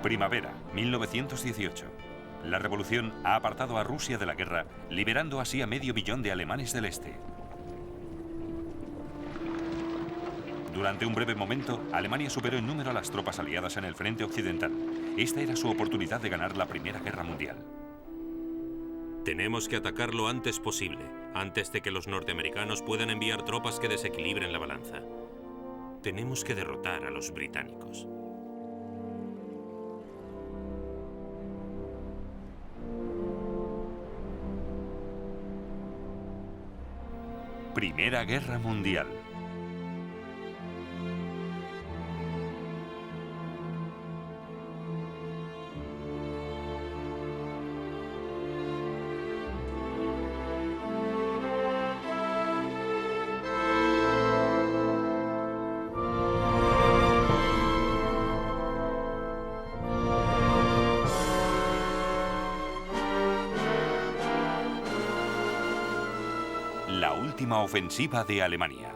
Primavera, 1918. La revolución ha apartado a Rusia de la guerra, liberando así a 500.000 de alemanes del este. Durante un breve momento, Alemania superó en número a las tropas aliadas en el frente occidental. Esta era su oportunidad de ganar la Primera Guerra Mundial. Tenemos que atacar lo antes posible, antes de que los norteamericanos puedan enviar tropas que desequilibren la balanza. Tenemos que derrotar a los británicos. Primera Guerra Mundial. La última ofensiva de Alemania.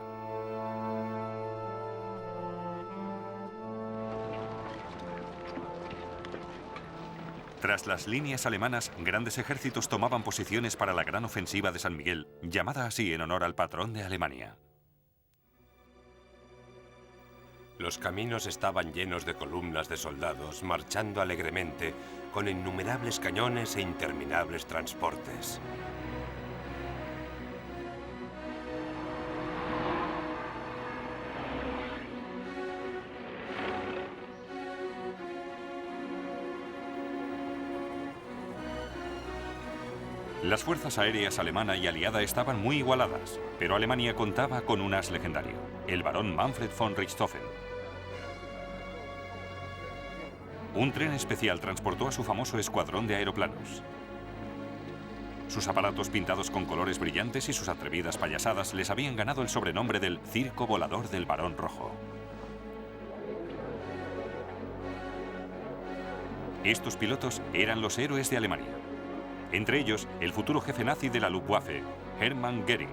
Tras las líneas alemanas, grandes ejércitos tomaban posiciones para la gran ofensiva de San Miguel, llamada así en honor al patrón de Alemania. Los caminos estaban llenos de columnas de soldados marchando alegremente con innumerables cañones e interminables transportes. Las fuerzas aéreas alemana y aliada estaban muy igualadas, pero Alemania contaba con un as legendario, el barón Manfred von Richthofen. Un tren especial transportó a su famoso escuadrón de aeroplanos. Sus aparatos pintados con colores brillantes y sus atrevidas payasadas les habían ganado el sobrenombre del circo volador del Barón Rojo. Estos pilotos eran los héroes de Alemania. Entre ellos, el futuro jefe nazi de la Luftwaffe, Hermann Göring.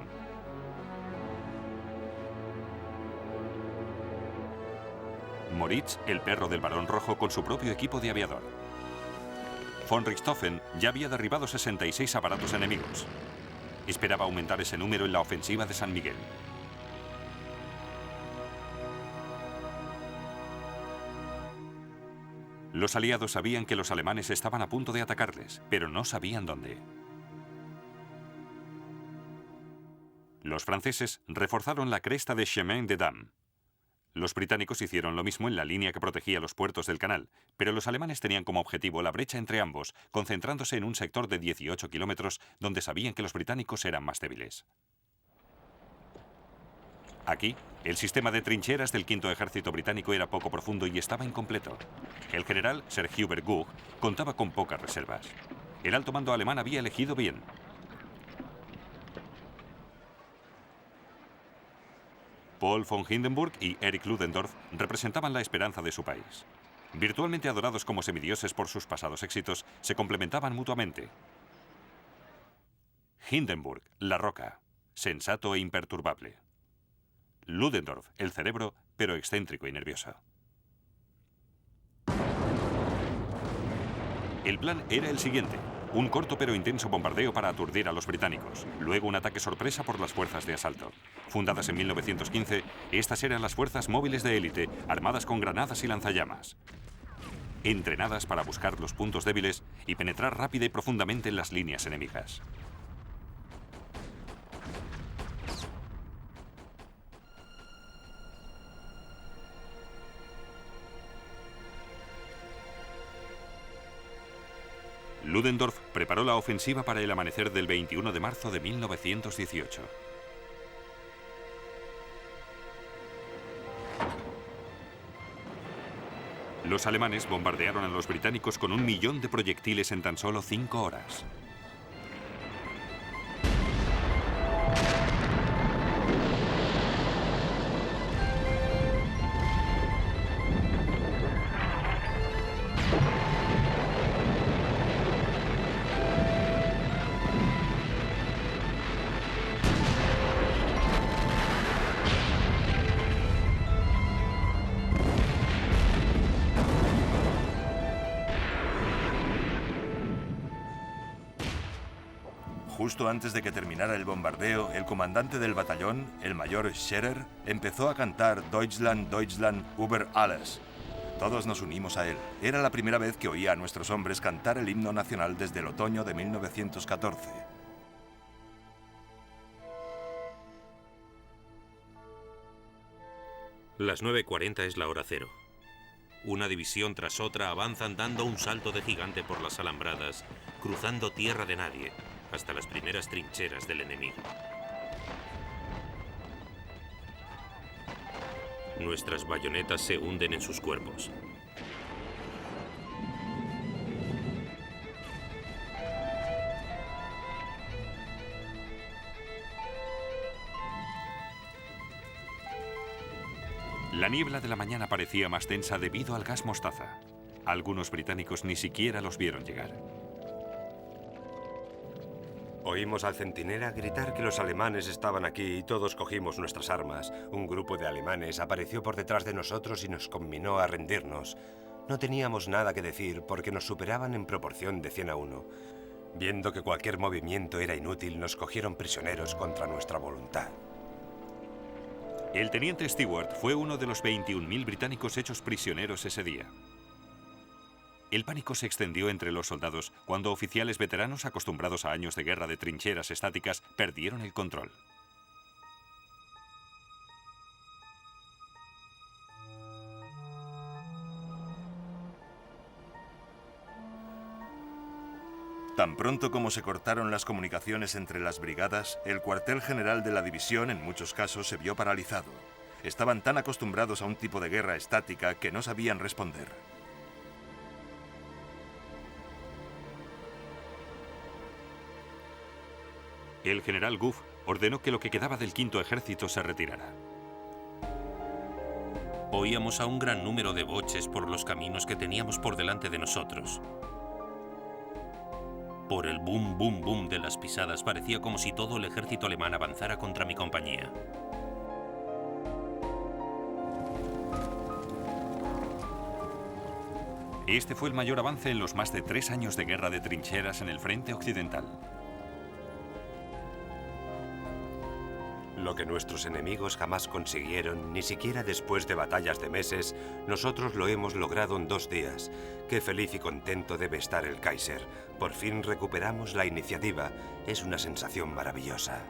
Moritz, el perro del Barón Rojo, con su propio equipo de aviador. Von Richthofen ya había derribado 66 aparatos enemigos. Esperaba aumentar ese número en la ofensiva de San Miguel. Los aliados sabían que los alemanes estaban a punto de atacarles, pero no sabían dónde. Los franceses reforzaron la cresta de Chemin des Dames. Los británicos hicieron lo mismo en la línea que protegía los puertos del canal, pero los alemanes tenían como objetivo la brecha entre ambos, concentrándose en un sector de 18 kilómetros donde sabían que los británicos eran más débiles. Aquí, el sistema de trincheras del Quinto Ejército Británico era poco profundo y estaba incompleto. El general Sir Hubert Gugg contaba con pocas reservas. El alto mando alemán había elegido bien. Paul von Hindenburg y Erich Ludendorff representaban la esperanza de su país. Virtualmente adorados como semidioses por sus pasados éxitos, se complementaban mutuamente. Hindenburg, la roca, sensato e imperturbable. Ludendorff, el cerebro, pero excéntrico y nervioso. El plan era el siguiente: un corto pero intenso bombardeo para aturdir a los británicos, luego un ataque sorpresa por las fuerzas de asalto. Fundadas en 1915, estas eran las fuerzas móviles de élite, armadas con granadas y lanzallamas. Entrenadas para buscar los puntos débiles y penetrar rápida y profundamente en las líneas enemigas. Ludendorff preparó la ofensiva para el amanecer del 21 de marzo de 1918. Los alemanes bombardearon a los británicos con 1 millón de proyectiles en tan solo 5 horas. Justo antes de que terminara el bombardeo, el comandante del batallón, el mayor Scherer, empezó a cantar Deutschland, Deutschland über alles. Todos nos unimos a él. Era la primera vez que oía a nuestros hombres cantar el himno nacional desde el otoño de 1914. Las 9:40 es la hora cero. Una división tras otra avanzan dando un salto de gigante por las alambradas, cruzando tierra de nadie, hasta las primeras trincheras del enemigo. Nuestras bayonetas se hunden en sus cuerpos. La niebla de la mañana parecía más densa debido al gas mostaza. Algunos británicos ni siquiera los vieron llegar. Oímos al centinela gritar que los alemanes estaban aquí y todos cogimos nuestras armas. Un grupo de alemanes apareció por detrás de nosotros y nos conminó a rendirnos. No teníamos nada que decir porque nos superaban en proporción de 100 a 1. Viendo que cualquier movimiento era inútil, nos cogieron prisioneros contra nuestra voluntad. El teniente Stewart fue uno de los 21.000 británicos hechos prisioneros ese día. El pánico se extendió entre los soldados cuando oficiales veteranos acostumbrados a años de guerra de trincheras estáticas perdieron el control. Tan pronto como se cortaron las comunicaciones entre las brigadas, el cuartel general de la división en muchos casos se vio paralizado. Estaban tan acostumbrados a un tipo de guerra estática que no sabían responder. El general Gough ordenó que lo que quedaba del quinto ejército se retirara. Oíamos a un gran número de boches por los caminos que teníamos por delante de nosotros. Por el boom, boom, boom de las pisadas parecía como si todo el ejército alemán avanzara contra mi compañía. Este fue el mayor avance en los más de 3 años de guerra de trincheras en el frente occidental. Lo que nuestros enemigos jamás consiguieron, ni siquiera después de batallas de meses, nosotros lo hemos logrado en 2 días. Qué feliz y contento debe estar el Kaiser. Por fin recuperamos la iniciativa. Es una sensación maravillosa.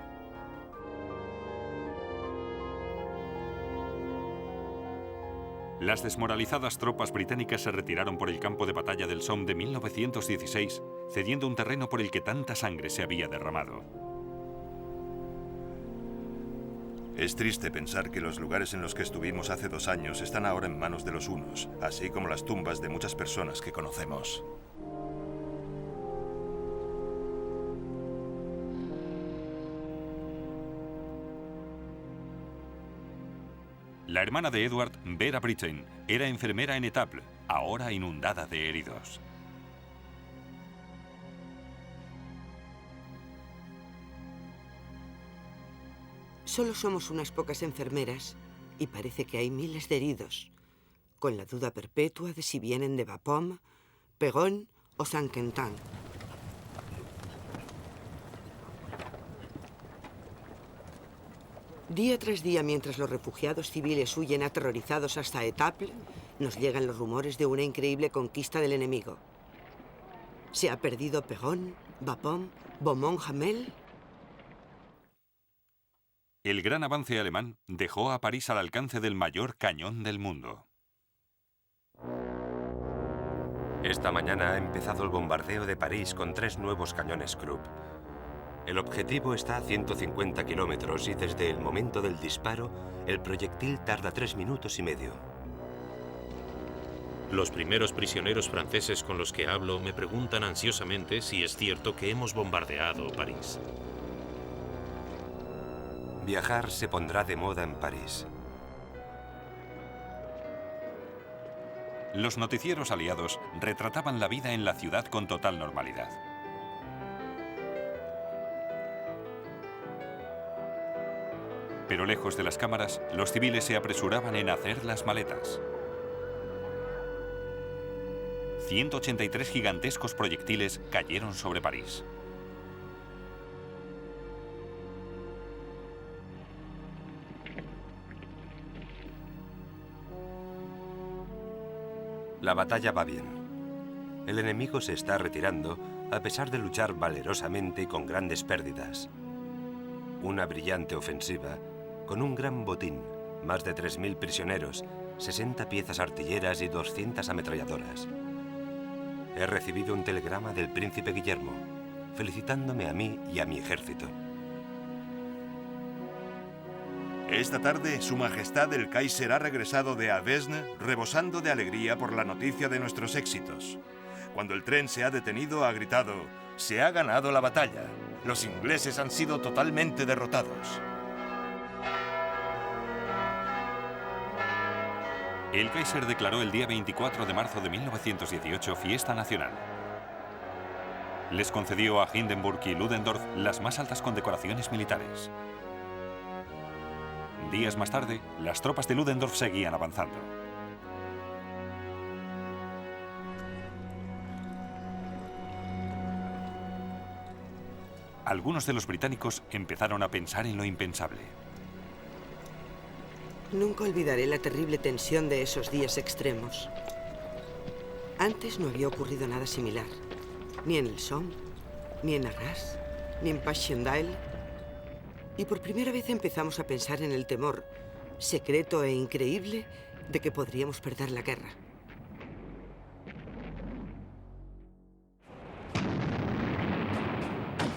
Las desmoralizadas tropas británicas se retiraron por el campo de batalla del Somme de 1916, cediendo un terreno por el que tanta sangre se había derramado. Es triste pensar que los lugares en los que estuvimos hace 2 años están ahora en manos de los hunos, así como las tumbas de muchas personas que conocemos. La hermana de Edward, Vera Brittain, era enfermera en Étaples, ahora inundada de heridos. Solo somos unas pocas enfermeras y parece que hay miles de heridos, con la duda perpetua de si vienen de Bapaume, Péronne o Saint-Quentin. Día tras día, mientras los refugiados civiles huyen aterrorizados hasta Étaples, nos llegan los rumores de una increíble conquista del enemigo. ¿Se ha perdido Péronne, Bapaume, Beaumont-Hamel? El gran avance alemán dejó a París al alcance del mayor cañón del mundo. Esta mañana ha empezado el bombardeo de París con 3 nuevos cañones Krupp. El objetivo está a 150 kilómetros y desde el momento del disparo, el proyectil tarda 3 minutos y medio. Los primeros prisioneros franceses con los que hablo me preguntan ansiosamente si es cierto que hemos bombardeado París. Viajar se pondrá de moda en París. Los noticieros aliados retrataban la vida en la ciudad con total normalidad. Pero lejos de las cámaras, los civiles se apresuraban en hacer las maletas. 183 gigantescos proyectiles cayeron sobre París. La batalla va bien. El enemigo se está retirando a pesar de luchar valerosamente y con grandes pérdidas. Una brillante ofensiva con un gran botín, más de 3.000 prisioneros, 60 piezas artilleras y 200 ametralladoras. He recibido un telegrama del príncipe Guillermo, felicitándome a mí y a mi ejército. Esta tarde, Su Majestad el Kaiser ha regresado de Avesnes rebosando de alegría por la noticia de nuestros éxitos. Cuando el tren se ha detenido, ha gritado: «Se ha ganado la batalla. Los ingleses han sido totalmente derrotados». El Kaiser declaró el día 24 de marzo de 1918 fiesta nacional. Les concedió a Hindenburg y Ludendorff las más altas condecoraciones militares. Días más tarde, las tropas de Ludendorff seguían avanzando. Algunos de los británicos empezaron a pensar en lo impensable. Nunca olvidaré la terrible tensión de esos días extremos. Antes no había ocurrido nada similar. Ni en el Somme, ni en Arras, ni en Passchendaele. Y por primera vez empezamos a pensar en el temor, secreto e increíble, de que podríamos perder la guerra.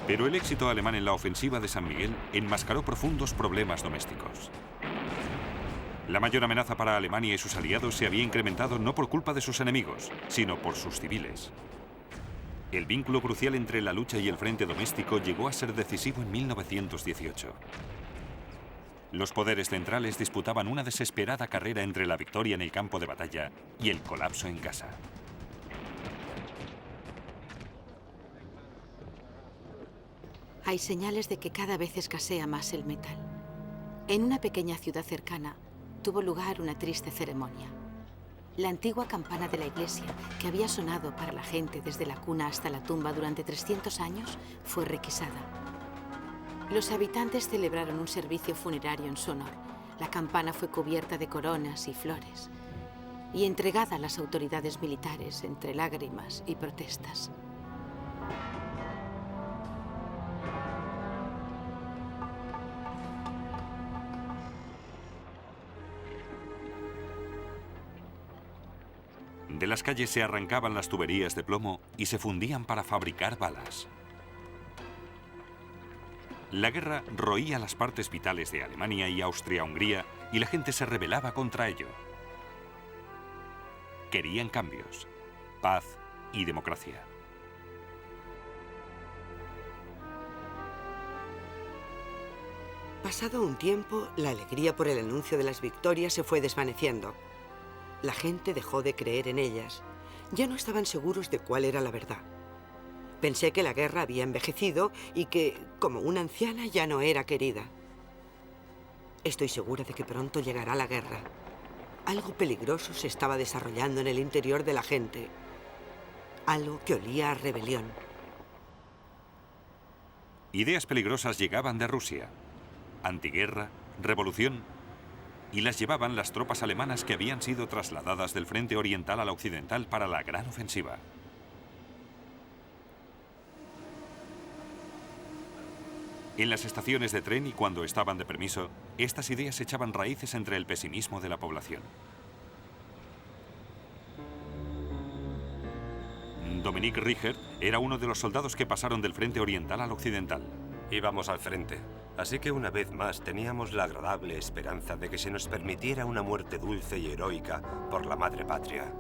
Pero el éxito alemán en la ofensiva de San Miguel enmascaró profundos problemas domésticos. La mayor amenaza para Alemania y sus aliados se había incrementado no por culpa de sus enemigos, sino por sus civiles. El vínculo crucial entre la lucha y el frente doméstico llegó a ser decisivo en 1918. Los poderes centrales disputaban una desesperada carrera entre la victoria en el campo de batalla y el colapso en casa. Hay señales de que cada vez escasea más el metal. En una pequeña ciudad cercana tuvo lugar una triste ceremonia. La antigua campana de la iglesia, que había sonado para la gente desde la cuna hasta la tumba durante 300 años, fue requisada. Los habitantes celebraron un servicio funerario en su honor. La campana fue cubierta de coronas y flores y entregada a las autoridades militares entre lágrimas y protestas. De las calles se arrancaban las tuberías de plomo y se fundían para fabricar balas. La guerra roía las partes vitales de Alemania y Austria-Hungría y la gente se rebelaba contra ello. Querían cambios, paz y democracia. Pasado un tiempo, la alegría por el anuncio de las victorias se fue desvaneciendo. La gente dejó de creer en ellas. Ya no estaban seguros de cuál era la verdad. Pensé que la guerra había envejecido y que, como una anciana, ya no era querida. Estoy segura de que pronto llegará la guerra. Algo peligroso se estaba desarrollando en el interior de la gente. Algo que olía a rebelión. Ideas peligrosas llegaban de Rusia. Antiguerra, revolución, y las llevaban las tropas alemanas que habían sido trasladadas del frente oriental al occidental para la gran ofensiva. En las estaciones de tren y cuando estaban de permiso, estas ideas echaban raíces entre el pesimismo de la población. Dominique Richer era uno de los soldados que pasaron del frente oriental al occidental. Íbamos al frente, así que una vez más teníamos la agradable esperanza de que se nos permitiera una muerte dulce y heroica por la madre patria.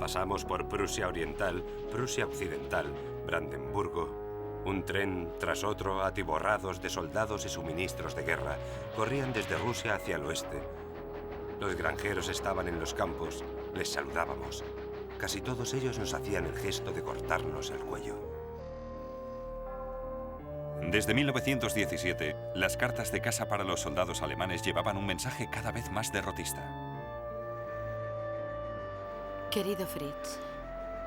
Pasamos por Prusia Oriental, Prusia Occidental, Brandenburgo. Un tren tras otro, atiborrados de soldados y suministros de guerra, corrían desde Rusia hacia el oeste. Los granjeros estaban en los campos, les saludábamos. Casi todos ellos nos hacían el gesto de cortarnos el cuello. Desde 1917, las cartas de casa para los soldados alemanes llevaban un mensaje cada vez más derrotista. Querido Fritz,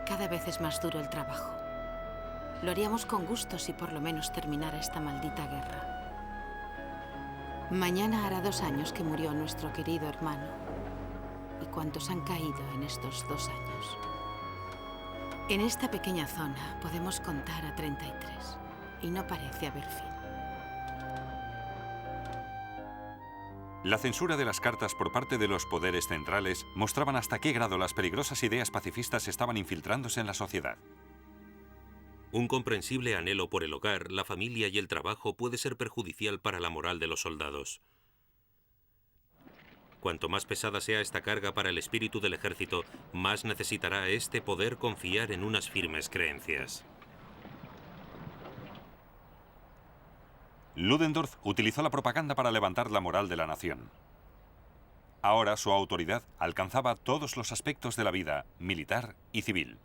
cada vez es más duro el trabajo. Lo haríamos con gusto si por lo menos terminara esta maldita guerra. Mañana hará 2 años que murió nuestro querido hermano. y cuantos han caído en estos 2 años. En esta pequeña zona podemos contar a 33 y no parece haber fin. La censura de las cartas por parte de los poderes centrales mostraban hasta qué grado las peligrosas ideas pacifistas estaban infiltrándose en la sociedad. Un comprensible anhelo por el hogar, la familia y el trabajo puede ser perjudicial para la moral de los soldados. Cuanto más pesada sea esta carga para el espíritu del ejército, más necesitará éste poder confiar en unas firmes creencias. Ludendorff utilizó la propaganda para levantar la moral de la nación. Ahora su autoridad alcanzaba todos los aspectos de la vida, militar y civil.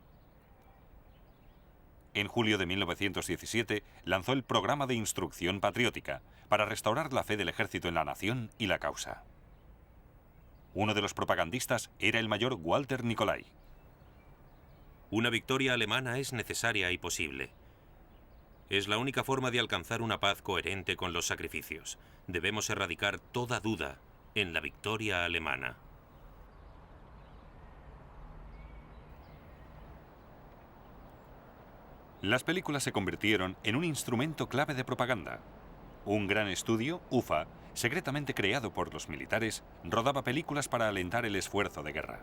En julio de 1917 lanzó el programa de instrucción patriótica para restaurar la fe del ejército en la nación y la causa. Uno de los propagandistas era el mayor Walter Nicolai. Una victoria alemana es necesaria y posible. Es la única forma de alcanzar una paz coherente con los sacrificios. Debemos erradicar toda duda en la victoria alemana. Las películas se convirtieron en un instrumento clave de propaganda. Un gran estudio, UFA, secretamente creado por los militares, rodaba películas para alentar el esfuerzo de guerra.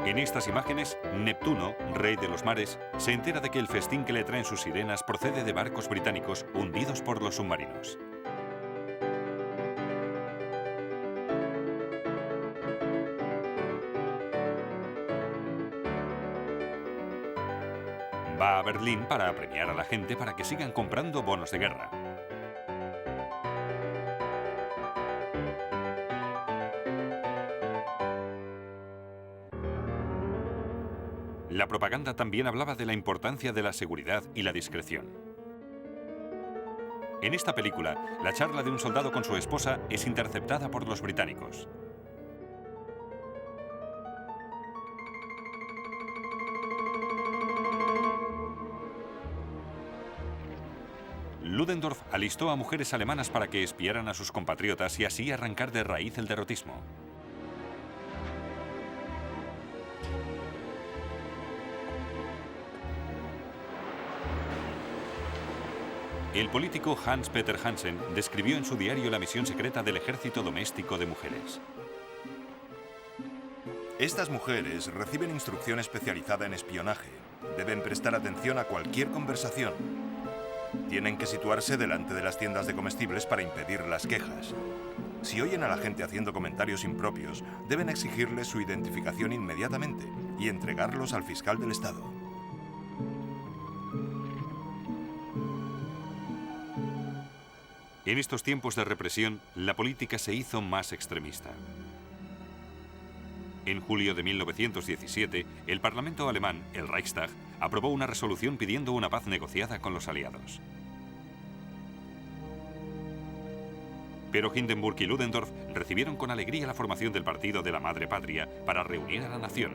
En estas imágenes, Neptuno, rey de los mares, se entera de que el festín que le traen sus sirenas procede de barcos británicos hundidos por los submarinos. Va a Berlín para apremiar a la gente para que sigan comprando bonos de guerra. La propaganda también hablaba de la importancia de la seguridad y la discreción. En esta película, la charla de un soldado con su esposa es interceptada por los británicos. Ludendorff alistó a mujeres alemanas para que espiaran a sus compatriotas y así arrancar de raíz el derrotismo. El político Hans-Peter Hansen describió en su diario la misión secreta del ejército doméstico de mujeres. Estas mujeres reciben instrucción especializada en espionaje. Deben prestar atención a cualquier conversación. Tienen que situarse delante de las tiendas de comestibles para impedir las quejas. Si oyen a la gente haciendo comentarios impropios, deben exigirles su identificación inmediatamente y entregarlos al fiscal del Estado. En estos tiempos de represión, la política se hizo más extremista. En julio de 1917, el Parlamento alemán, el Reichstag, aprobó una resolución pidiendo una paz negociada con los aliados. Pero Hindenburg y Ludendorff recibieron con alegría la formación del Partido de la Madre Patria para reunir a la nación.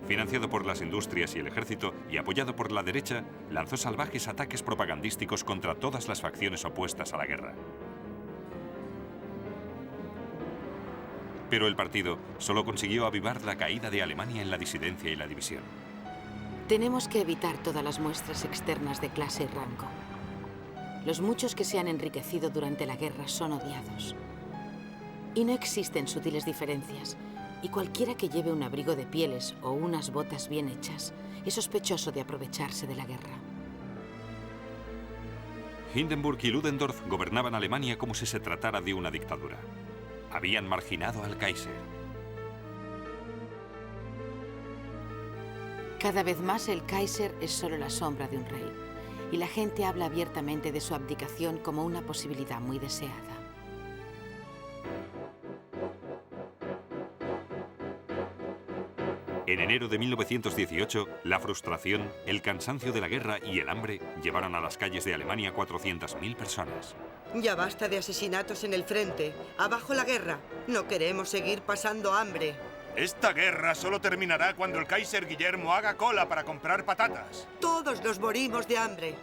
Financiado por las industrias y el ejército y apoyado por la derecha, lanzó salvajes ataques propagandísticos contra todas las facciones opuestas a la guerra. Pero el partido solo consiguió avivar la caída de Alemania en la disidencia y la división. Tenemos que evitar todas las muestras externas de clase y rango. Los muchos que se han enriquecido durante la guerra son odiados. Y no existen sutiles diferencias. Y cualquiera que lleve un abrigo de pieles o unas botas bien hechas es sospechoso de aprovecharse de la guerra. Hindenburg y Ludendorff gobernaban Alemania como si se tratara de una dictadura. Habían marginado al Kaiser. Cada vez más el Kaiser es solo la sombra de un rey, y la gente habla abiertamente de su abdicación como una posibilidad muy deseada. En enero de 1918, la frustración, el cansancio de la guerra y el hambre llevaron a las calles de Alemania a 400.000 personas. Ya basta de asesinatos en el frente. ¡Abajo la guerra! No queremos seguir pasando hambre. Esta guerra solo terminará cuando el Kaiser Guillermo haga cola para comprar patatas. Todos nos morimos de hambre.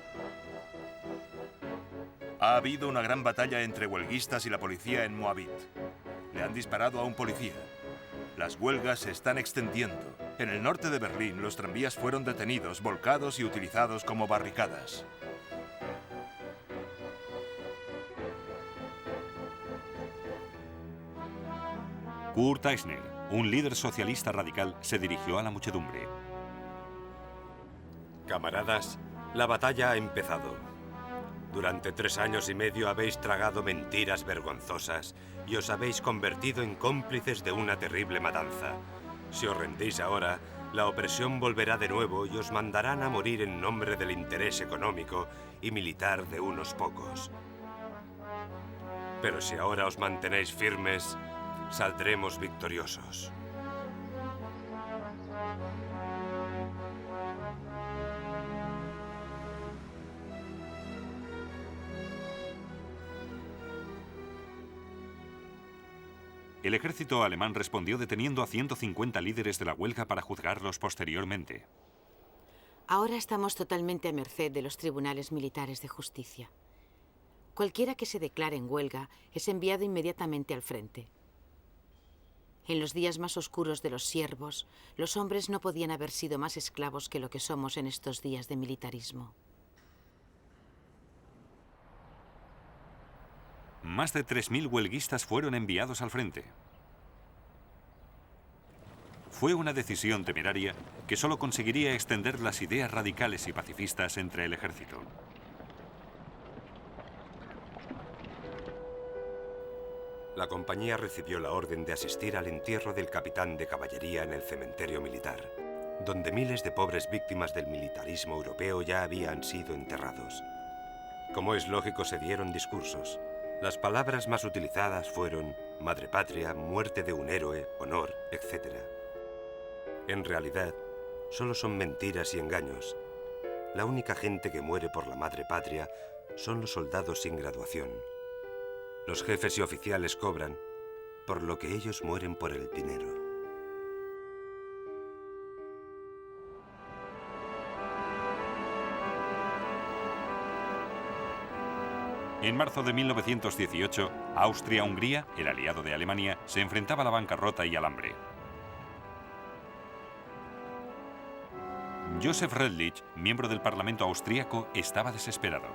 Ha habido una gran batalla entre huelguistas y la policía en Moabit. Le han disparado a un policía. Las huelgas se están extendiendo. En el norte de Berlín, los tranvías fueron detenidos, volcados y utilizados como barricadas. Kurt Eisner, un líder socialista radical, se dirigió a la muchedumbre. Camaradas, la batalla ha empezado. Durante 3 años y medio habéis tragado mentiras vergonzosas y os habéis convertido en cómplices de una terrible matanza. Si os rendís ahora, la opresión volverá de nuevo y os mandarán a morir en nombre del interés económico y militar de unos pocos. Pero si ahora os mantenéis firmes, saldremos victoriosos. El ejército alemán respondió deteniendo a 150 líderes de la huelga para juzgarlos posteriormente. Ahora estamos totalmente a merced de los tribunales militares de justicia. Cualquiera que se declare en huelga es enviado inmediatamente al frente. En los días más oscuros de los siervos, los hombres no podían haber sido más esclavos que lo que somos en estos días de militarismo. Más de 3.000 huelguistas fueron enviados al frente. Fue una decisión temeraria que solo conseguiría extender las ideas radicales y pacifistas entre el ejército. La compañía recibió la orden de asistir al entierro del capitán de caballería en el cementerio militar, donde miles de pobres víctimas del militarismo europeo ya habían sido enterrados. Como es lógico, se dieron discursos. Las palabras más utilizadas fueron madre patria, muerte de un héroe, honor, etc. En realidad, solo son mentiras y engaños. La única gente que muere por la madre patria son los soldados sin graduación. Los jefes y oficiales cobran, por lo que ellos mueren por el dinero. En marzo de 1918, Austria-Hungría, el aliado de Alemania, se enfrentaba a la bancarrota y al hambre. Josef Redlich, miembro del Parlamento austríaco, estaba desesperado.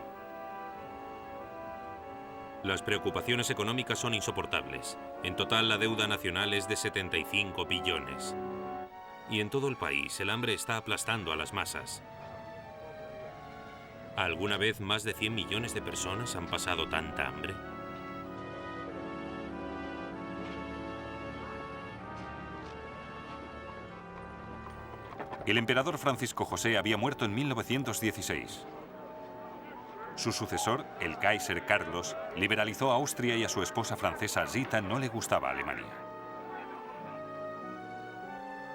Las preocupaciones económicas son insoportables. En total, la deuda nacional es de 75 billones. Y en todo el país, el hambre está aplastando a las masas. ¿Alguna vez más de 100 millones de personas han pasado tanta hambre? El emperador Francisco José había muerto en 1916. Su sucesor, el Kaiser Carlos, liberalizó a Austria y a su esposa francesa Zita no le gustaba Alemania.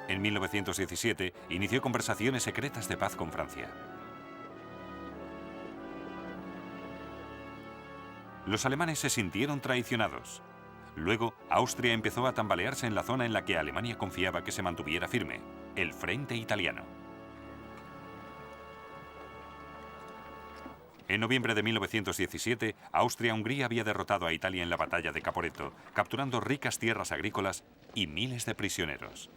En 1917 inició conversaciones secretas de paz con Francia. Los alemanes se sintieron traicionados. Luego, Austria empezó a tambalearse en la zona en la que Alemania confiaba que se mantuviera firme, el frente italiano. En noviembre de 1917, Austria-Hungría había derrotado a Italia en la batalla de Caporetto, capturando ricas tierras agrícolas y miles de prisioneros.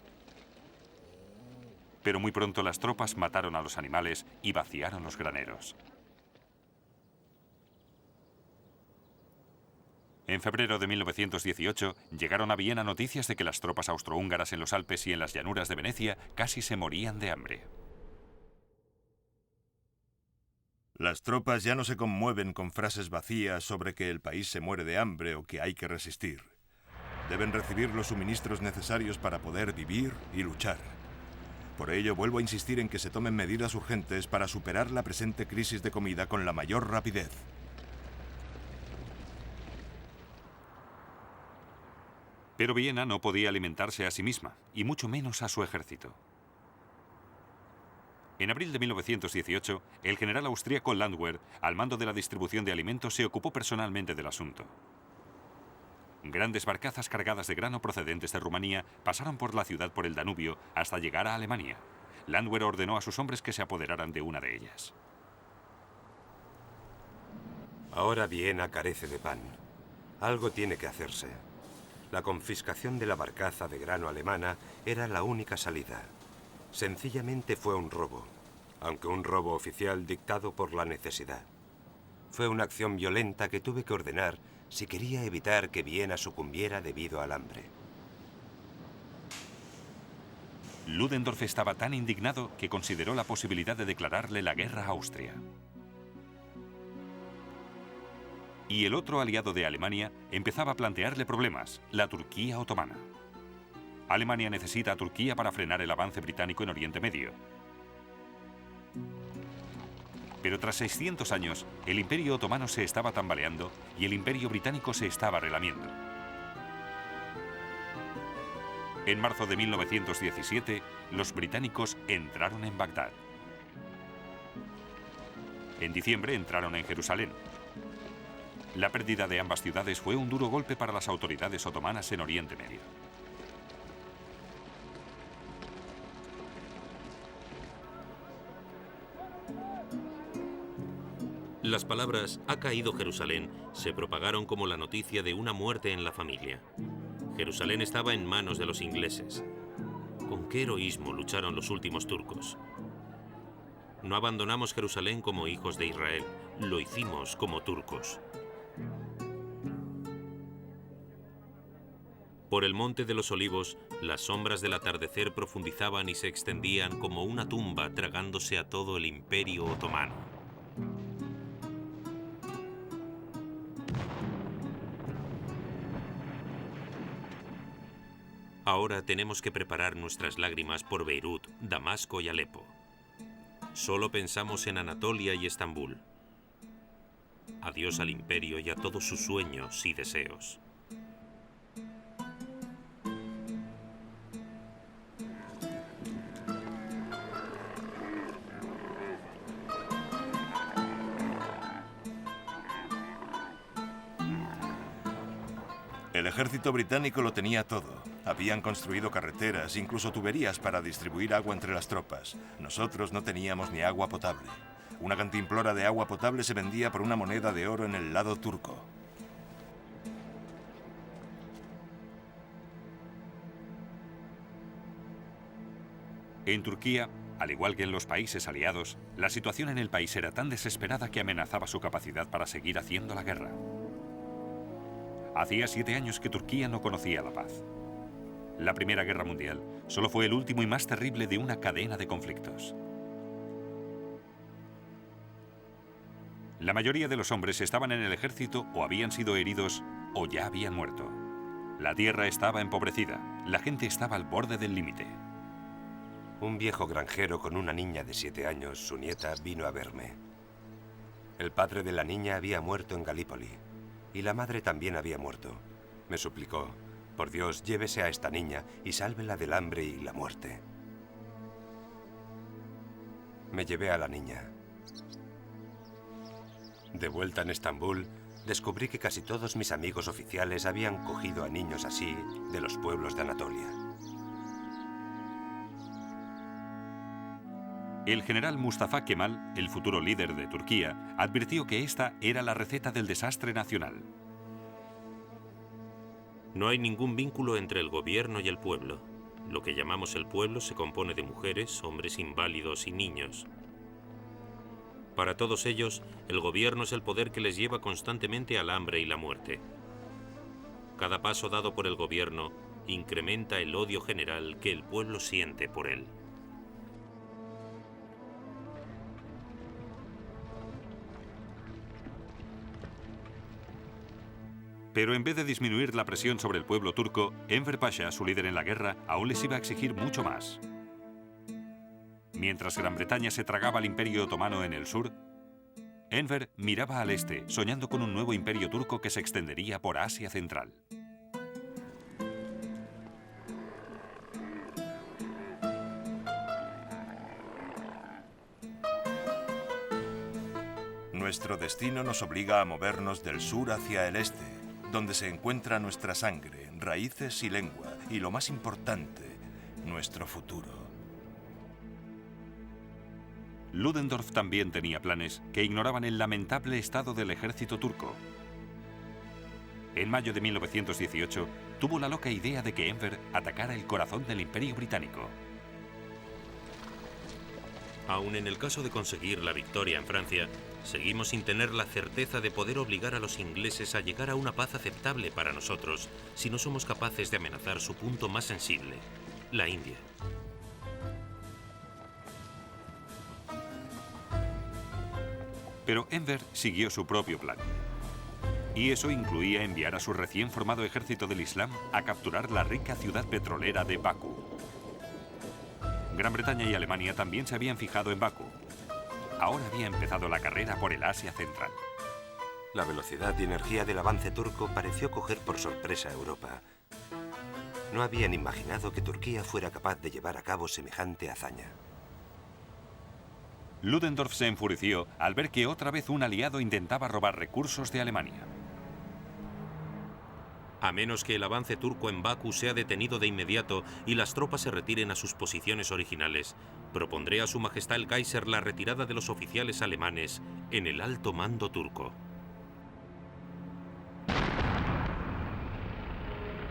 Pero muy pronto las tropas mataron a los animales y vaciaron los graneros. En febrero de 1918 llegaron a Viena noticias de que las tropas austrohúngaras en los Alpes y en las llanuras de Venecia casi se morían de hambre. Las tropas ya no se conmueven con frases vacías sobre que el país se muere de hambre o que hay que resistir. Deben recibir los suministros necesarios para poder vivir y luchar. Por ello, vuelvo a insistir en que se tomen medidas urgentes para superar la presente crisis de comida con la mayor rapidez. Pero Viena no podía alimentarse a sí misma, y mucho menos a su ejército. En abril de 1918, el general austríaco Landwehr, al mando de la distribución de alimentos, se ocupó personalmente del asunto. Grandes barcazas cargadas de grano procedentes de Rumanía pasaron por la ciudad por el Danubio hasta llegar a Alemania. Landwehr ordenó a sus hombres que se apoderaran de una de ellas. Ahora Viena carece de pan. Algo tiene que hacerse. La confiscación de la barcaza de grano alemana era la única salida. Sencillamente fue un robo, aunque un robo oficial dictado por la necesidad. Fue una acción violenta que tuve que ordenar si quería evitar que Viena sucumbiera debido al hambre. Ludendorff estaba tan indignado que consideró la posibilidad de declararle la guerra a Austria. Y el otro aliado de Alemania empezaba a plantearle problemas, la Turquía otomana. Alemania necesita a Turquía para frenar el avance británico en Oriente Medio. Pero tras 600 años, el Imperio otomano se estaba tambaleando y el Imperio británico se estaba relamiendo. En marzo de 1917, los británicos entraron en Bagdad. En diciembre entraron en Jerusalén. La pérdida de ambas ciudades fue un duro golpe para las autoridades otomanas en Oriente Medio. Las palabras «ha caído Jerusalén» se propagaron como la noticia de una muerte en la familia. Jerusalén estaba en manos de los ingleses. ¿Con qué heroísmo lucharon los últimos turcos? No abandonamos Jerusalén como hijos de Israel, lo hicimos como turcos. Por el Monte de los Olivos, las sombras del atardecer profundizaban y se extendían como una tumba tragándose a todo el Imperio otomano. Ahora tenemos que preparar nuestras lágrimas por Beirut, Damasco y Alepo. Solo pensamos en Anatolia y Estambul. Adiós al imperio y a todos sus sueños y deseos. El ejército británico lo tenía todo. Habían construido carreteras, incluso tuberías para distribuir agua entre las tropas. Nosotros no teníamos ni agua potable. Una cantimplora de agua potable se vendía por una moneda de oro en el lado turco. En Turquía, al igual que en los países aliados, la situación en el país era tan desesperada que amenazaba su capacidad para seguir haciendo la guerra. Hacía 7 años que Turquía no conocía la paz. La Primera Guerra Mundial solo fue el último y más terrible de una cadena de conflictos. La mayoría de los hombres estaban en el ejército o habían sido heridos o ya habían muerto. La tierra estaba empobrecida, la gente estaba al borde del límite. Un viejo granjero con una niña de 7 años, su nieta, vino a verme. El padre de la niña había muerto en Galípoli y la madre también había muerto. Me suplicó: por Dios, llévese a esta niña y sálvela del hambre y la muerte. Me llevé a la niña. De vuelta en Estambul, descubrí que casi todos mis amigos oficiales habían cogido a niños así de los pueblos de Anatolia. El general Mustafa Kemal, el futuro líder de Turquía, advirtió que esta era la receta del desastre nacional. No hay ningún vínculo entre el gobierno y el pueblo. Lo que llamamos el pueblo se compone de mujeres, hombres inválidos y niños. Para todos ellos, el gobierno es el poder que les lleva constantemente al hambre y la muerte. Cada paso dado por el gobierno incrementa el odio general que el pueblo siente por él. Pero en vez de disminuir la presión sobre el pueblo turco, Enver Pasha, su líder en la guerra, aún les iba a exigir mucho más. Mientras Gran Bretaña se tragaba al Imperio Otomano en el sur, Enver miraba al este, soñando con un nuevo imperio turco que se extendería por Asia Central. Nuestro destino nos obliga a movernos del sur hacia el este. donde se encuentra nuestra sangre, raíces y lengua, y lo más importante, nuestro futuro. Ludendorff también tenía planes que ignoraban el lamentable estado del ejército turco. En mayo de 1918, tuvo la loca idea de que Enver atacara el corazón del Imperio Británico. Aun en el caso de conseguir la victoria en Francia, seguimos sin tener la certeza de poder obligar a los ingleses a llegar a una paz aceptable para nosotros si no somos capaces de amenazar su punto más sensible, la India. Pero Enver siguió su propio plan. Y eso incluía enviar a su recién formado ejército del Islam a capturar la rica ciudad petrolera de Bakú. Gran Bretaña y Alemania también se habían fijado en Bakú. Ahora había empezado la carrera por el Asia Central. La velocidad y energía del avance turco pareció coger por sorpresa a Europa. No habían imaginado que Turquía fuera capaz de llevar a cabo semejante hazaña. Ludendorff se enfureció al ver que otra vez un aliado intentaba robar recursos de Alemania. A menos que el avance turco en Bakú sea detenido de inmediato y las tropas se retiren a sus posiciones originales, propondré a Su Majestad el Kaiser la retirada de los oficiales alemanes en el alto mando turco.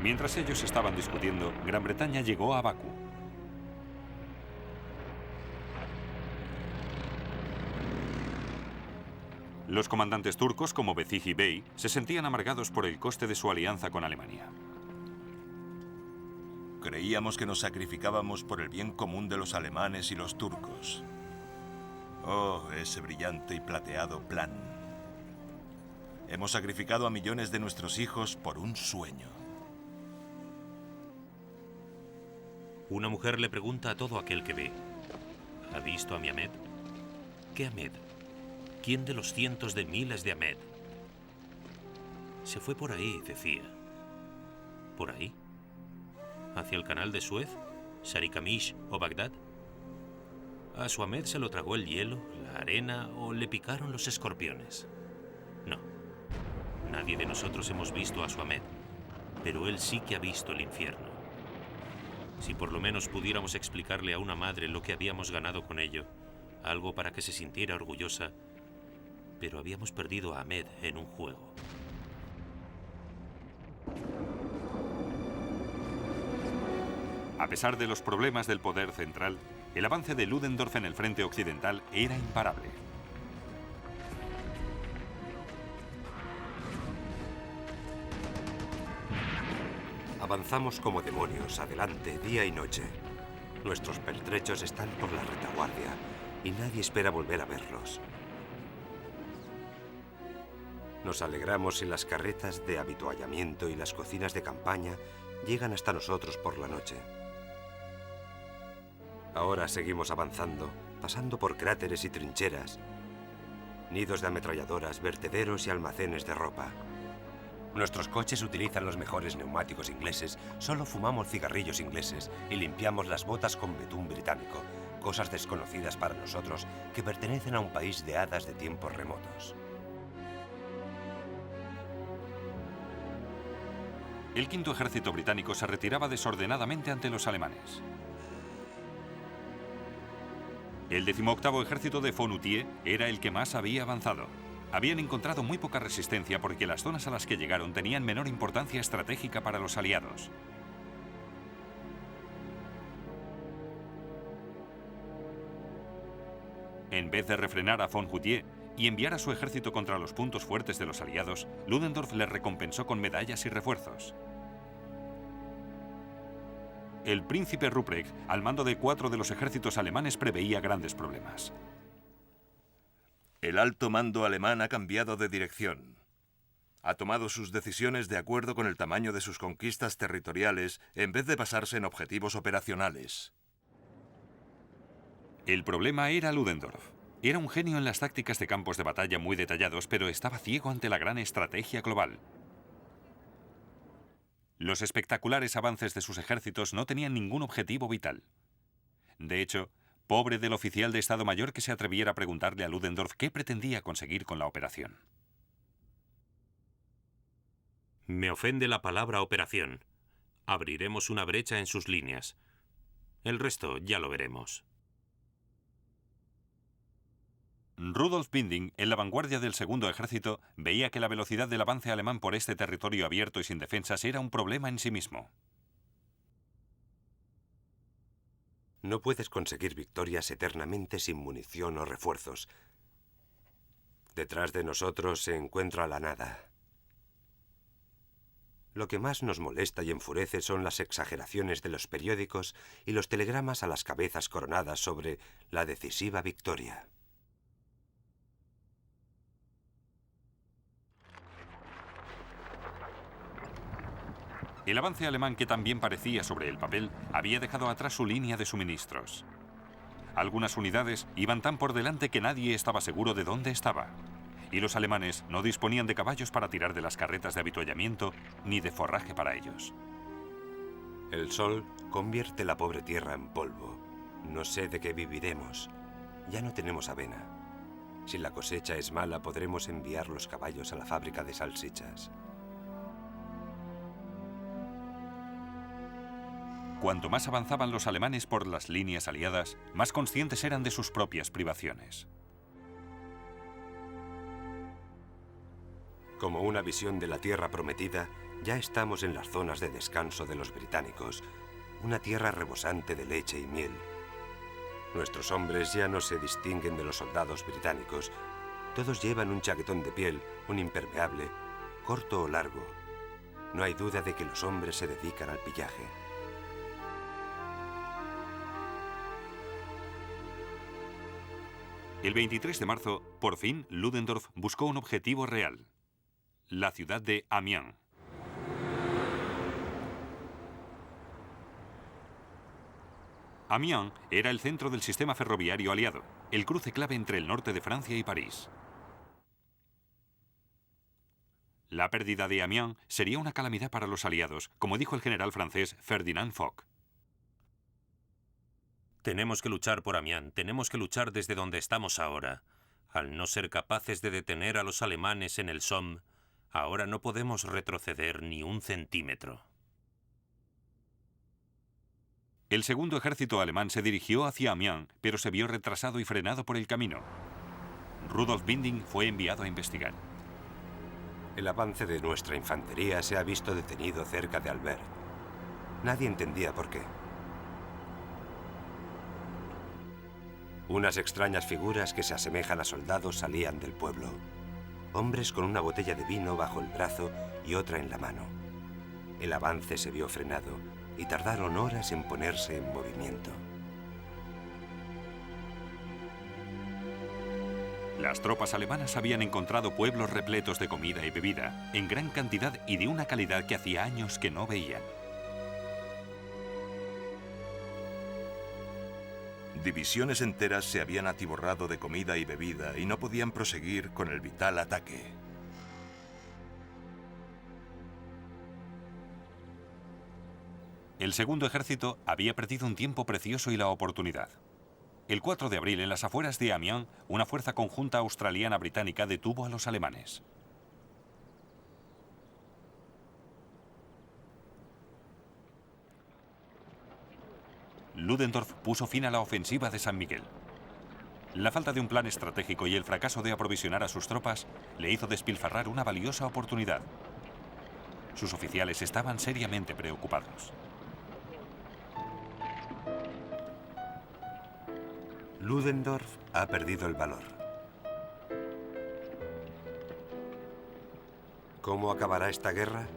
Mientras ellos estaban discutiendo, Gran Bretaña llegó a Bakú. Los comandantes turcos, como Bezihi Bey, se sentían amargados por el coste de su alianza con Alemania. Creíamos que nos sacrificábamos por el bien común de los alemanes y los turcos. Oh, ese brillante y plateado plan. Hemos sacrificado a millones de nuestros hijos por un sueño. Una mujer le pregunta a todo aquel que ve: ¿ha visto a mi Ahmed? ¿Qué Ahmed? ¿Quién de los cientos de miles de Ahmed? Se fue por ahí, decía. ¿Por ahí? ¿Hacia el canal de Suez? ¿Sarikamish o Bagdad? ¿A su Ahmed se lo tragó el hielo, la arena o le picaron los escorpiones? No. Nadie de nosotros hemos visto a su Ahmed, pero él sí que ha visto el infierno. Si por lo menos pudiéramos explicarle a una madre lo que habíamos ganado con ello, algo para que se sintiera orgullosa, pero habíamos perdido a Ahmed en un juego. A pesar de los problemas del poder central, el avance de Ludendorff en el frente occidental era imparable. Avanzamos como demonios, adelante, día y noche. Nuestros pertrechos están por la retaguardia y nadie espera volver a verlos. Nos alegramos si las carretas de avituallamiento y las cocinas de campaña llegan hasta nosotros por la noche. Ahora seguimos avanzando, pasando por cráteres y trincheras, nidos de ametralladoras, vertederos y almacenes de ropa. Nuestros coches utilizan los mejores neumáticos ingleses, solo fumamos cigarrillos ingleses y limpiamos las botas con betún británico, cosas desconocidas para nosotros que pertenecen a un país de hadas de tiempos remotos. El quinto ejército británico se retiraba desordenadamente ante los alemanes. El 18º ejército de Fonutier era el que más había avanzado. Habían encontrado muy poca resistencia porque las zonas a las que llegaron tenían menor importancia estratégica para los aliados. En vez de refrenar a Fonutier y enviar a su ejército contra los puntos fuertes de los aliados, Ludendorff les recompensó con medallas y refuerzos. El príncipe Ruprecht, al mando de 4 de los ejércitos alemanes, preveía grandes problemas. El alto mando alemán ha cambiado de dirección. Ha tomado sus decisiones de acuerdo con el tamaño de sus conquistas territoriales en vez de basarse en objetivos operacionales. El problema era Ludendorff. Era un genio en las tácticas de campos de batalla muy detallados, pero estaba ciego ante la gran estrategia global. Los espectaculares avances de sus ejércitos no tenían ningún objetivo vital. De hecho, pobre del oficial de Estado Mayor que se atreviera a preguntarle a Ludendorff qué pretendía conseguir con la operación. Me ofende la palabra operación. Abriremos una brecha en sus líneas. El resto ya lo veremos. Rudolf Binding, en la vanguardia del segundo ejército, veía que la velocidad del avance alemán por este territorio abierto y sin defensas era un problema en sí mismo. No puedes conseguir victorias eternamente sin munición o refuerzos. Detrás de nosotros se encuentra la nada. Lo que más nos molesta y enfurece son las exageraciones de los periódicos y los telegramas a las cabezas coronadas sobre la decisiva victoria. El avance alemán, que también parecía sobre el papel, había dejado atrás su línea de suministros. Algunas unidades iban tan por delante que nadie estaba seguro de dónde estaba. Y los alemanes no disponían de caballos para tirar de las carretas de avituallamiento ni de forraje para ellos. El sol convierte la pobre tierra en polvo. No sé de qué viviremos. Ya no tenemos avena. Si la cosecha es mala, podremos enviar los caballos a la fábrica de salsichas. Cuanto más avanzaban los alemanes por las líneas aliadas, más conscientes eran de sus propias privaciones. Como una visión de la tierra prometida, ya estamos en las zonas de descanso de los británicos, una tierra rebosante de leche y miel. Nuestros hombres ya no se distinguen de los soldados británicos. Todos llevan un chaquetón de piel, un impermeable, corto o largo. No hay duda de que los hombres se dedican al pillaje. El 23 de marzo, por fin, Ludendorff buscó un objetivo real: la ciudad de Amiens. Amiens era el centro del sistema ferroviario aliado, el cruce clave entre el norte de Francia y París. La pérdida de Amiens sería una calamidad para los aliados, como dijo el general francés Ferdinand Foch. Tenemos que luchar por Amiens, tenemos que luchar desde donde estamos ahora. Al no ser capaces de detener a los alemanes en el Somme, ahora no podemos retroceder ni un centímetro. El segundo ejército alemán se dirigió hacia Amiens, pero se vio retrasado y frenado por el camino. Rudolf Binding fue enviado a investigar. El avance de nuestra infantería se ha visto detenido cerca de Albert. Nadie entendía por qué. Unas extrañas figuras que se asemejan a soldados salían del pueblo. Hombres con una botella de vino bajo el brazo y otra en la mano. El avance se vio frenado y tardaron horas en ponerse en movimiento. Las tropas alemanas habían encontrado pueblos repletos de comida y bebida, en gran cantidad y de una calidad que hacía años que no veían. Divisiones enteras se habían atiborrado de comida y bebida y no podían proseguir con el vital ataque. El segundo ejército había perdido un tiempo precioso y la oportunidad. El 4 de abril, en las afueras de Amiens, una fuerza conjunta australiana-británica detuvo a los alemanes. Ludendorff puso fin a la ofensiva de San Miguel. La falta de un plan estratégico y el fracaso de aprovisionar a sus tropas le hizo despilfarrar una valiosa oportunidad. Sus oficiales estaban seriamente preocupados. Ludendorff ha perdido el valor. ¿Cómo acabará esta guerra?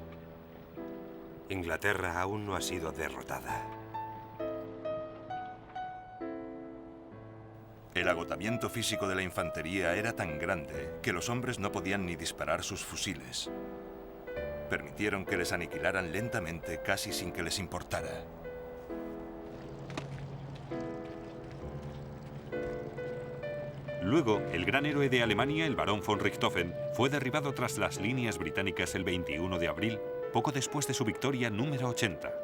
Inglaterra aún no ha sido derrotada. El agotamiento físico de la infantería era tan grande que los hombres no podían ni disparar sus fusiles. Permitieron que les aniquilaran lentamente, casi sin que les importara. Luego, el gran héroe de Alemania, el barón von Richthofen, fue derribado tras las líneas británicas el 21 de abril, poco después de su victoria número 80.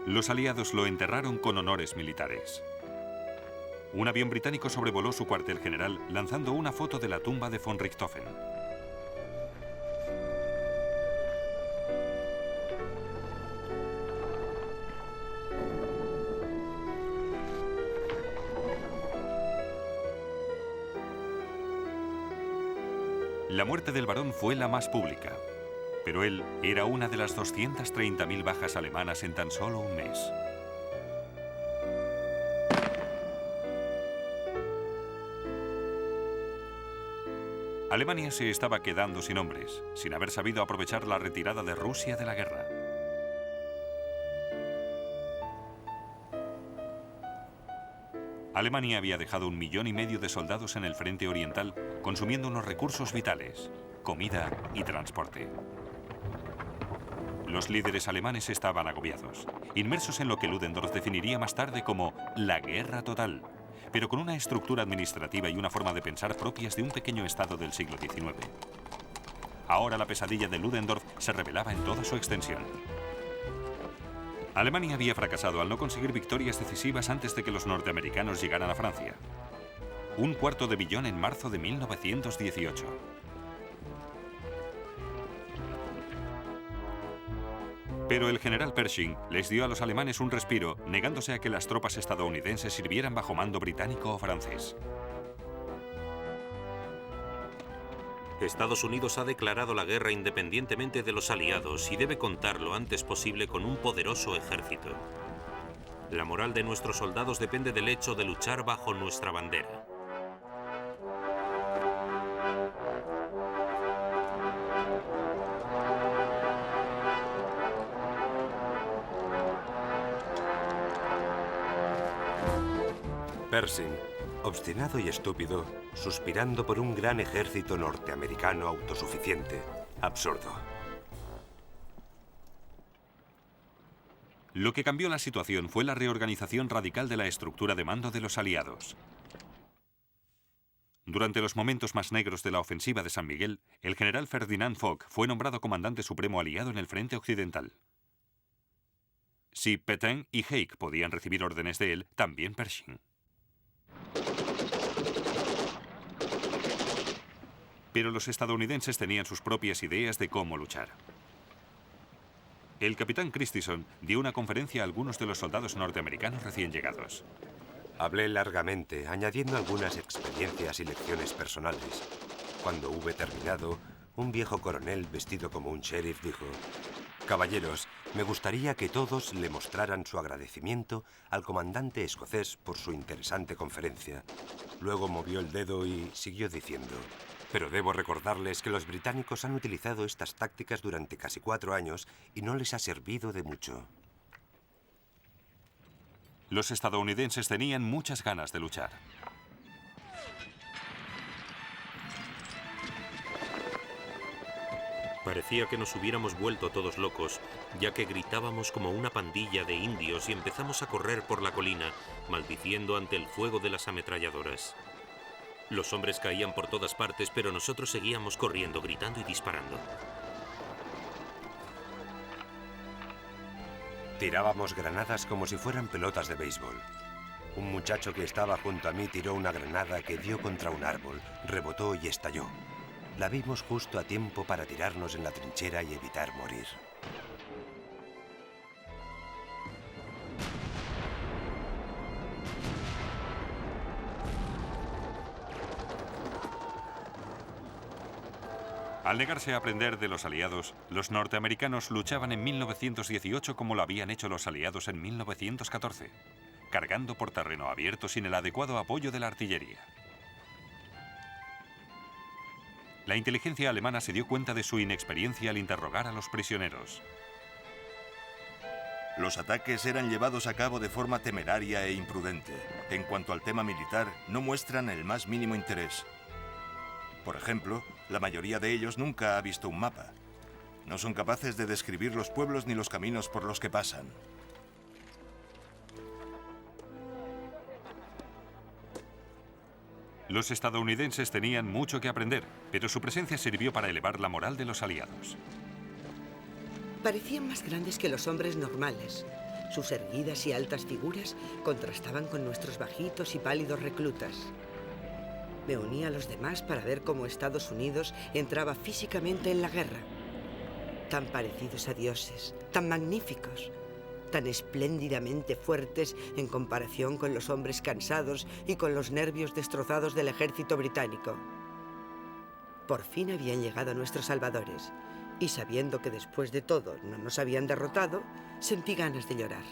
Los aliados lo enterraron con honores militares. Un avión británico sobrevoló su cuartel general lanzando una foto de la tumba de von Richthofen. La muerte del barón fue la más pública, pero él era una de las 230.000 bajas alemanas en tan solo un mes. Alemania se estaba quedando sin hombres, sin haber sabido aprovechar la retirada de Rusia de la guerra. Alemania había dejado 1,5 millones de soldados en el frente oriental, consumiendo unos recursos vitales, comida y transporte. Los líderes alemanes estaban agobiados, inmersos en lo que Ludendorff definiría más tarde como la guerra total, pero con una estructura administrativa y una forma de pensar propias de un pequeño estado del siglo XIX. Ahora la pesadilla de Ludendorff se revelaba en toda su extensión. Alemania había fracasado al no conseguir victorias decisivas antes de que los norteamericanos llegaran a Francia. 250 millones en marzo de 1918. Pero el general Pershing les dio a los alemanes un respiro, negándose a que las tropas estadounidenses sirvieran bajo mando británico o francés. Estados Unidos ha declarado la guerra independientemente de los aliados y debe contar lo antes posible con un poderoso ejército. La moral de nuestros soldados depende del hecho de luchar bajo nuestra bandera. Pershing, obstinado y estúpido, suspirando por un gran ejército norteamericano autosuficiente. Absurdo. Lo que cambió la situación fue la reorganización radical de la estructura de mando de los aliados. Durante los momentos más negros de la ofensiva de San Miguel, el general Ferdinand Foch fue nombrado comandante supremo aliado en el frente occidental. Si Pétain y Haig podían recibir órdenes de él, también Pershing. Pero los estadounidenses tenían sus propias ideas de cómo luchar. El capitán Christison dio una conferencia a algunos de los soldados norteamericanos recién llegados. Hablé largamente, añadiendo algunas experiencias y lecciones personales. Cuando hube terminado, un viejo coronel vestido como un sheriff dijo: «Caballeros, me gustaría que todos le mostraran su agradecimiento al comandante escocés por su interesante conferencia». Luego movió el dedo y siguió diciendo: «Pero debo recordarles que los británicos han utilizado estas tácticas durante casi 4 años y no les ha servido de mucho». Los estadounidenses tenían muchas ganas de luchar. Parecía que nos hubiéramos vuelto todos locos, ya que gritábamos como una pandilla de indios y empezamos a correr por la colina, maldiciendo ante el fuego de las ametralladoras. Los hombres caían por todas partes, pero nosotros seguíamos corriendo, gritando y disparando. Tirábamos granadas como si fueran pelotas de béisbol. Un muchacho que estaba junto a mí tiró una granada que dio contra un árbol, rebotó y estalló. La vimos justo a tiempo para tirarnos en la trinchera y evitar morir. Al negarse a aprender de los aliados, los norteamericanos luchaban en 1918 como lo habían hecho los aliados en 1914, cargando por terreno abierto sin el adecuado apoyo de la artillería. La inteligencia alemana se dio cuenta de su inexperiencia al interrogar a los prisioneros. Los ataques eran llevados a cabo de forma temeraria e imprudente. En cuanto al tema militar, no muestran el más mínimo interés. Por ejemplo, la mayoría de ellos nunca ha visto un mapa. No son capaces de describir los pueblos ni los caminos por los que pasan. Los estadounidenses tenían mucho que aprender, pero su presencia sirvió para elevar la moral de los aliados. Parecían más grandes que los hombres normales. Sus erguidas y altas figuras contrastaban con nuestros bajitos y pálidos reclutas. Me uní a los demás para ver cómo Estados Unidos entraba físicamente en la guerra. Tan parecidos a dioses, tan magníficos, tan espléndidamente fuertes en comparación con los hombres cansados y con los nervios destrozados del ejército británico. Por fin habían llegado nuestros salvadores, y sabiendo que después de todo no nos habían derrotado, sentí ganas de llorar.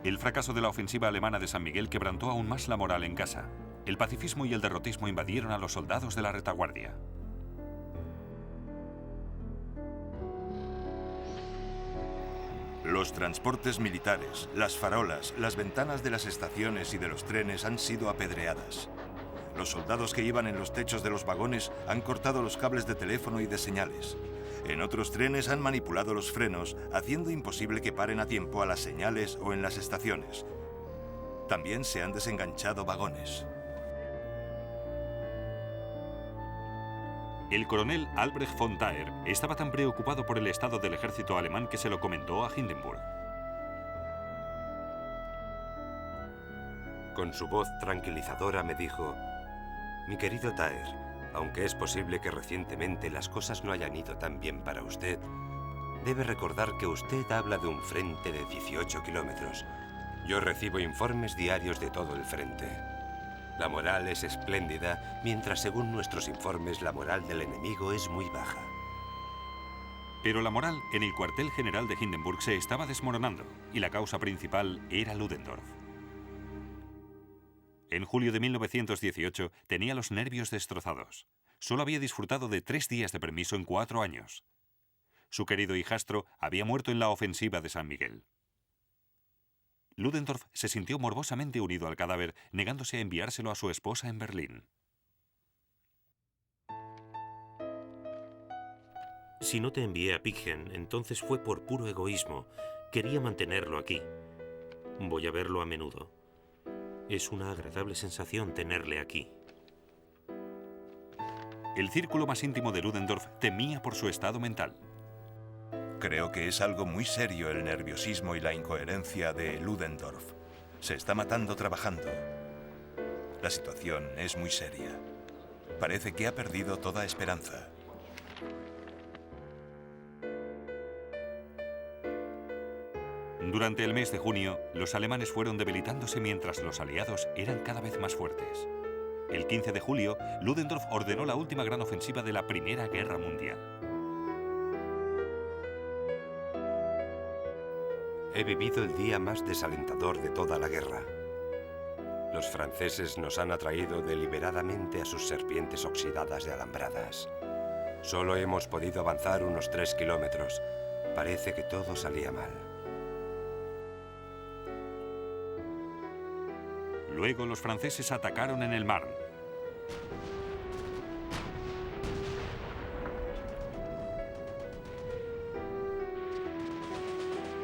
El fracaso de la ofensiva alemana de San Miguel quebrantó aún más la moral en casa. El pacifismo y el derrotismo invadieron a los soldados de la retaguardia. Los transportes militares, las farolas, las ventanas de las estaciones y de los trenes han sido apedreadas. Los soldados que iban en los techos de los vagones han cortado los cables de teléfono y de señales. En otros trenes han manipulado los frenos, haciendo imposible que paren a tiempo a las señales o en las estaciones. También se han desenganchado vagones. El coronel Albrecht von Thaer estaba tan preocupado por el estado del ejército alemán que se lo comentó a Hindenburg. Con su voz tranquilizadora me dijo: mi querido Thaer, aunque es posible que recientemente las cosas no hayan ido tan bien para usted, debe recordar que usted habla de un frente de 18 kilómetros. Yo recibo informes diarios de todo el frente. La moral es espléndida, mientras según nuestros informes la moral del enemigo es muy baja. Pero la moral en el cuartel general de Hindenburg se estaba desmoronando y la causa principal era Ludendorff. En julio de 1918 tenía los nervios destrozados. Solo había disfrutado de 3 días de permiso en 4 años. Su querido hijastro había muerto en la ofensiva de San Miguel. Ludendorff se sintió morbosamente unido al cadáver, negándose a enviárselo a su esposa en Berlín. Si no te envié a Piggen, entonces fue por puro egoísmo. Quería mantenerlo aquí. Voy a verlo a menudo. Es una agradable sensación tenerle aquí. El círculo más íntimo de Ludendorff temía por su estado mental. Creo que es algo muy serio el nerviosismo y la incoherencia de Ludendorff. Se está matando trabajando. La situación es muy seria. Parece que ha perdido toda esperanza. Durante el mes de junio, los alemanes fueron debilitándose mientras los aliados eran cada vez más fuertes. El 15 de julio, Ludendorff ordenó la última gran ofensiva de la Primera Guerra Mundial. He vivido el día más desalentador de toda la guerra. Los franceses nos han atraído deliberadamente a sus serpientes oxidadas de alambradas. Solo hemos podido avanzar unos 3 kilómetros. Parece que todo salía mal. Luego los franceses atacaron en el Marne.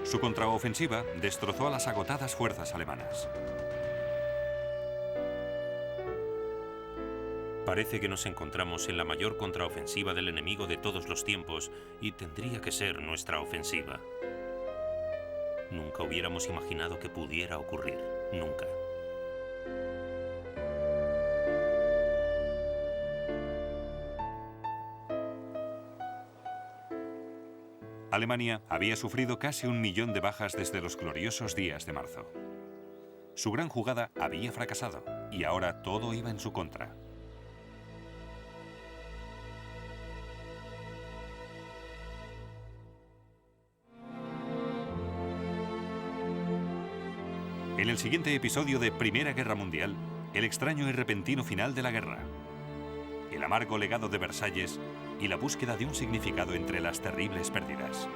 Su contraofensiva destrozó a las agotadas fuerzas alemanas. Parece que nos encontramos en la mayor contraofensiva del enemigo de todos los tiempos y tendría que ser nuestra ofensiva. Nunca hubiéramos imaginado que pudiera ocurrir. Nunca. Alemania había sufrido casi 1 millón de bajas desde los gloriosos días de marzo. Su gran jugada había fracasado y ahora todo iba en su contra. En el siguiente episodio de Primera Guerra Mundial, el extraño y repentino final de la guerra, el amargo legado de Versalles y la búsqueda de un significado entre las terribles pérdidas.